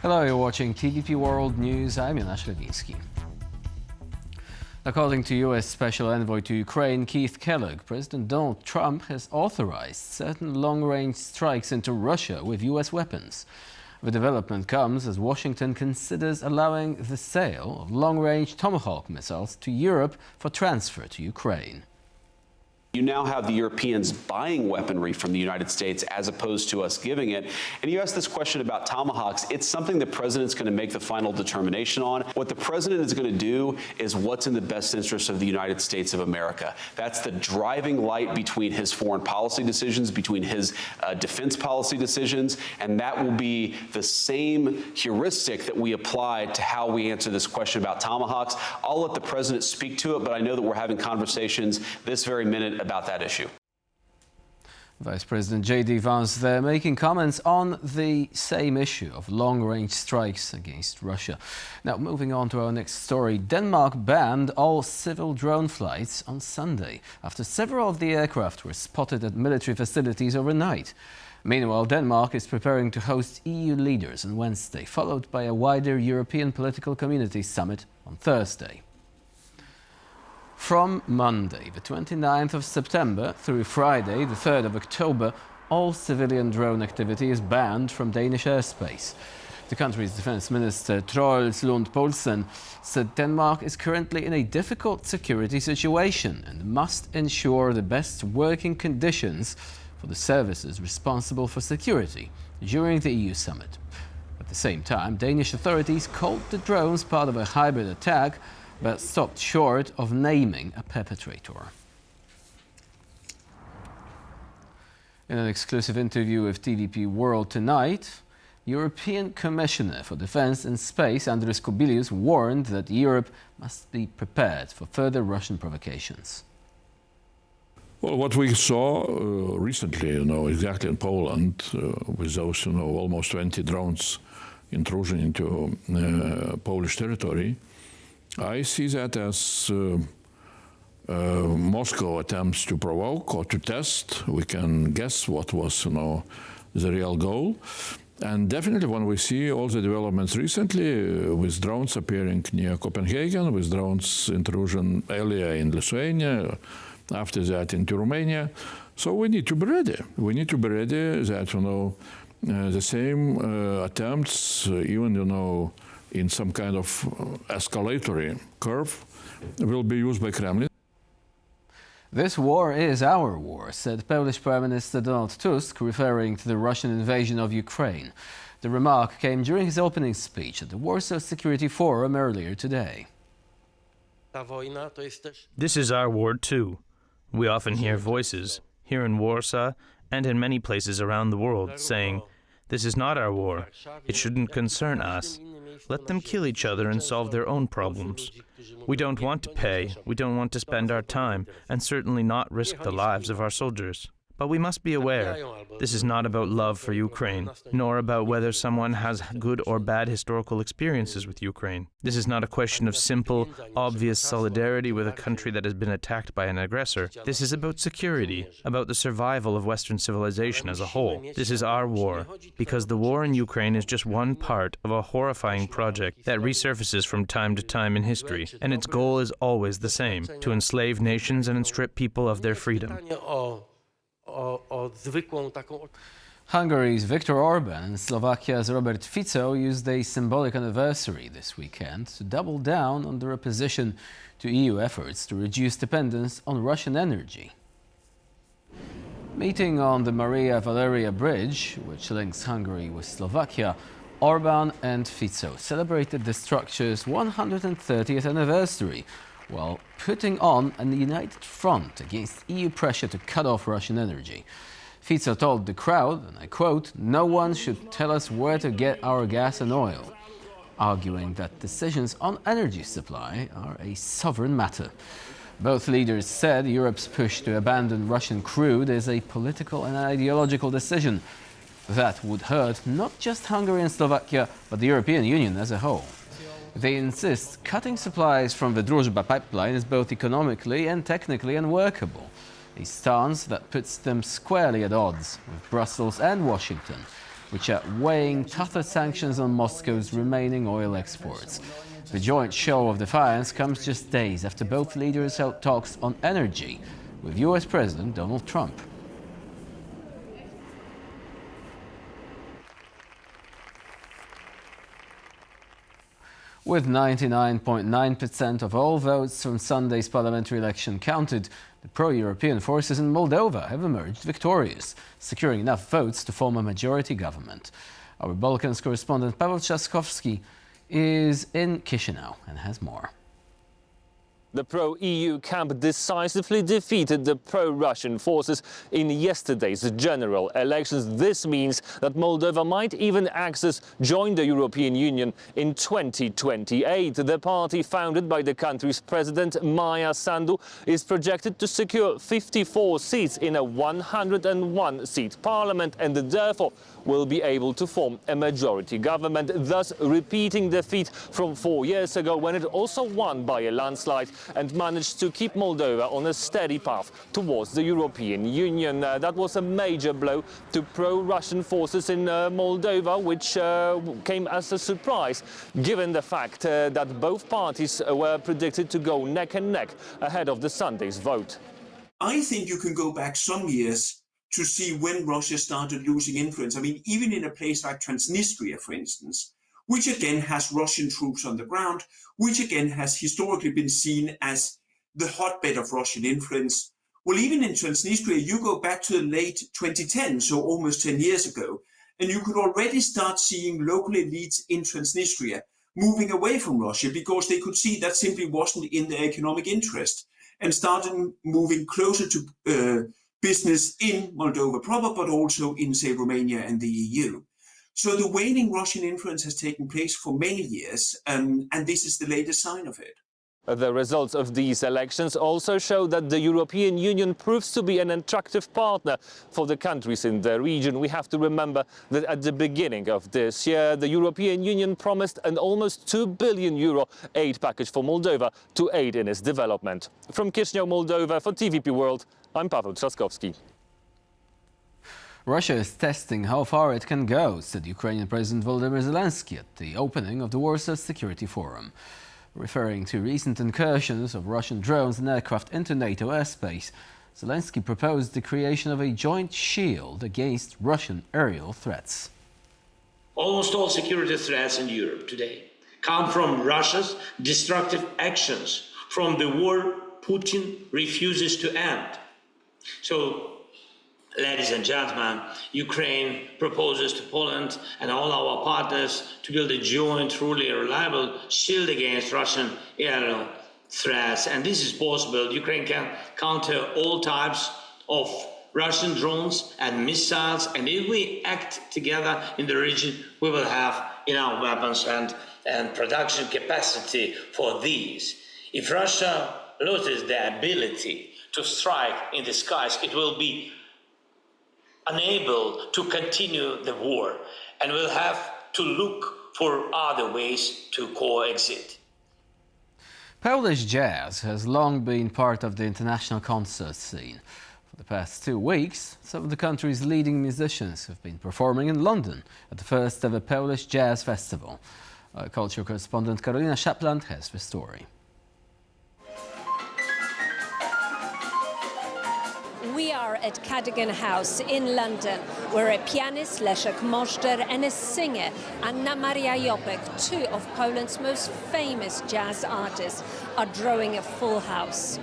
Hello, you're watching TVP World News. I'm Janusz Lewiński. According to U.S. Special Envoy to Ukraine, Keith Kellogg, President Donald Trump has authorized certain long-range strikes into Russia with U.S. weapons. The development comes as Washington considers allowing the sale of long-range Tomahawk missiles to Europe for transfer to Ukraine. You now have the Europeans buying weaponry from the United States as opposed to us giving it. And you asked this question about Tomahawks. It's something the president's going to make the final determination on. What the president is going to do is what's in the best interest of the United States of America. That's the driving light between his foreign policy decisions, between his defense policy decisions, and that will be the same heuristic that we apply to how we answer this question about Tomahawks. I'll let the president speak to it, but I know that we're having conversations this very minute about that issue. Vice President J.D. Vance there making comments on the same issue of long-range strikes against Russia. Now, moving on to our next story. Denmark banned all civil drone flights on Sunday after several of the aircraft were spotted at military facilities overnight. Meanwhile, Denmark is preparing to host EU leaders on Wednesday, followed by a wider European political community summit on Thursday. From Monday, the 29th of September, through Friday, the 3rd of October, all civilian drone activity is banned from Danish airspace. The country's defense minister, Troels Lund Poulsen, said Denmark is currently in a difficult security situation and must ensure the best working conditions for the services responsible for security during the EU summit. At the same time, Danish authorities called the drones part of a hybrid attack, but stopped short of naming a perpetrator. In an exclusive interview with TVP World tonight, European Commissioner for Defense and Space Andris Kubilius warned that Europe must be prepared for further Russian provocations. Well, what we saw recently, exactly in Poland, with those, almost 20 drones intrusion into Polish territory, I see that as Moscow attempts to provoke or to test. We can guess what was, the real goal. And definitely when we see all the developments recently, with drones appearing near Copenhagen, with drones intrusion earlier in Lithuania, after that into Romania, so we need to be ready. We need to be ready that, the same attempts, even, in some kind of escalatory curve, will be used by Kremlin. This war is our war, said Polish Prime Minister Donald Tusk, referring to the Russian invasion of Ukraine. The remark came during his opening speech at the Warsaw Security Forum earlier today. This is our war too. We often hear voices, here in Warsaw and in many places around the world, saying, "This is not our war. It shouldn't concern us. Let them kill each other and solve their own problems. We don't want to pay, we don't want to spend our time, and certainly not risk the lives of our soldiers. But we must be aware, this is not about love for Ukraine, nor about whether someone has good or bad historical experiences with Ukraine. This is not a question of simple, obvious solidarity with a country that has been attacked by an aggressor. This is about security, about the survival of Western civilization as a whole. This is our war, because the war in Ukraine is just one part of a horrifying project that resurfaces from time to time in history, and its goal is always the same, to enslave nations and strip people of their freedom. Hungary's Viktor Orban and Slovakia's Robert Fico used a symbolic anniversary this weekend to double down on their opposition to EU efforts to reduce dependence on Russian energy. Meeting on the Maria Valeria Bridge, which links Hungary with Slovakia, Orban and Fico celebrated the structure's 130th anniversary, while putting on a united front against EU pressure to cut off Russian energy. Fico told the crowd, and I quote, "No one should tell us where to get our gas and oil," arguing that decisions on energy supply are a sovereign matter. Both leaders said Europe's push to abandon Russian crude is a political and ideological decision that would hurt not just Hungary and Slovakia, but the European Union as a whole. They insist cutting supplies from the Druzhba pipeline is both economically and technically unworkable, a stance that puts them squarely at odds with Brussels and Washington, which are weighing tougher sanctions on Moscow's remaining oil exports. The joint show of defiance comes just days after both leaders held talks on energy with US President Donald Trump. With 99.9% of all votes from Sunday's parliamentary election counted, the pro-European forces in Moldova have emerged victorious, securing enough votes to form a majority government. Our Balkans correspondent Paweł Trzaskowski is in Chisinau and has more. The pro-EU camp decisively defeated the pro-Russian forces in yesterday's general elections. This means that Moldova might even join the European Union in 2028. The party founded by the country's president, Maia Sandu, is projected to secure 54 seats in a 101-seat parliament and therefore will be able to form a majority government, thus repeating defeat from 4 years ago when it also won by a landslide and managed to keep Moldova on a steady path towards the European Union. That was a major blow to pro-Russian forces in Moldova, which came as a surprise, given the fact that both parties were predicted to go neck and neck ahead of the Sunday's vote. I think you can go back some years to see when Russia started losing influence. I mean, even in a place like Transnistria, for instance, which again has Russian troops on the ground, which again has historically been seen as the hotbed of Russian influence. Well, even in Transnistria, you go back to the late 2010s, so almost 10 years ago, and you could already start seeing local elites in Transnistria moving away from Russia because they could see that simply wasn't in their economic interest and started moving closer to business in Moldova proper, but also in, say, Romania and the EU. So the waning Russian influence has taken place for many years, and this is the latest sign of it. The results of these elections also show that the European Union proves to be an attractive partner for the countries in the region. We have to remember that at the beginning of this year, the European Union promised an almost €2 billion aid package for Moldova to aid in its development. From Chisinau, Moldova, for TVP World, I'm Paweł Trzaskowski. Russia is testing how far it can go, said Ukrainian President Volodymyr Zelenskyy at the opening of the Warsaw Security Forum. Referring to recent incursions of Russian drones and aircraft into NATO airspace, Zelenskyy proposed the creation of a joint shield against Russian aerial threats. Almost all security threats in Europe today come from Russia's destructive actions, from the war Putin refuses to end. So, ladies and gentlemen, Ukraine proposes to Poland and all our partners to build a joint, truly reliable shield against Russian aerial threats. And this is possible. Ukraine can counter all types of Russian drones and missiles. And if we act together in the region, we will have enough weapons and production capacity for these. If Russia loses the ability to strike in the skies, it will be unable to continue the war and will have to look for other ways to coexist. Polish jazz has long been part of the international concert scene. For the past 2 weeks, some of the country's leading musicians have been performing in London at the first ever Polish Jazz Festival. Our culture correspondent Karolina Szapland has the story. We are at Cadogan House in London, where a pianist, Leszek Możdżer, and a singer, Anna Maria Jopek, two of Poland's most famous jazz artists, are drawing a full house.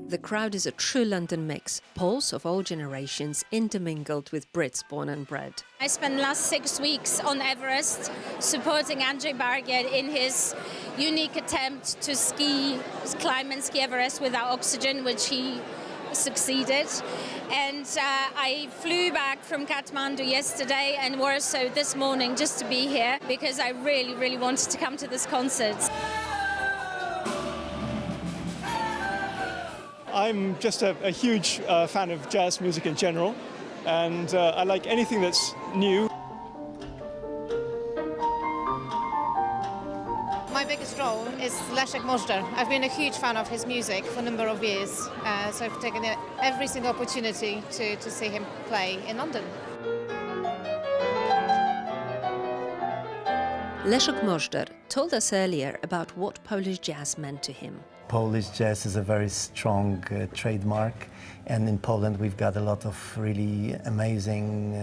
The crowd is a true London mix, Poles of all generations intermingled with Brits born and bred. I spent the last 6 weeks on Everest supporting Andrzej Bargiel in his unique attempt to climb and ski Everest without oxygen, which he succeeded. And I flew back from Kathmandu yesterday and Warsaw this morning just to be here because I really, really wanted to come to this concert. I'm just a huge fan of jazz music in general, and I like anything that's new. My biggest role is Leszek Leszek Możdżer. I've been a huge fan of his music for a number of years, so I've taken every single opportunity to see him play in London. Leszek Możdżer told us earlier about what Polish jazz meant to him. Polish jazz is a very strong trademark, and in Poland we've got a lot of really amazing,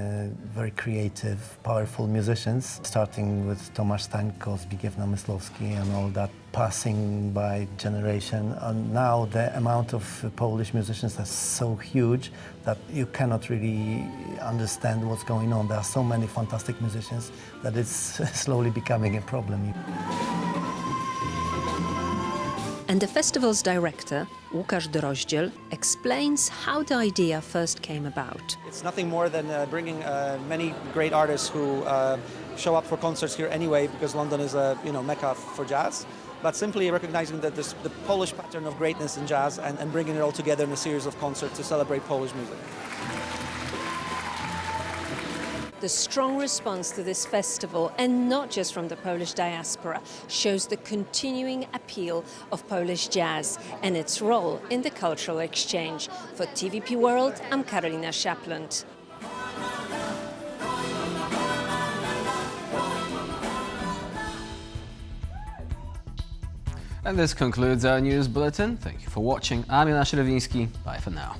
very creative, powerful musicians, starting with Tomasz Stańko, Zbigniew Namysłowski and all that, passing by generation. And now the amount of Polish musicians is so huge that you cannot really understand what's going on. There are so many fantastic musicians that it's slowly becoming a problem. And the festival's director, Łukasz Droździel, explains how the idea first came about. It's nothing more than bringing many great artists who show up for concerts here anyway, because London is a mecca for jazz, but simply recognizing that the Polish pattern of greatness in jazz and bringing it all together in a series of concerts to celebrate Polish music. The strong response to this festival, and not just from the Polish diaspora, shows the continuing appeal of Polish jazz and its role in the cultural exchange. For TVP World, I'm Karolina Szapland. And this concludes our news bulletin. Thank you for watching. I'm Jan Ślewiński. Bye for now.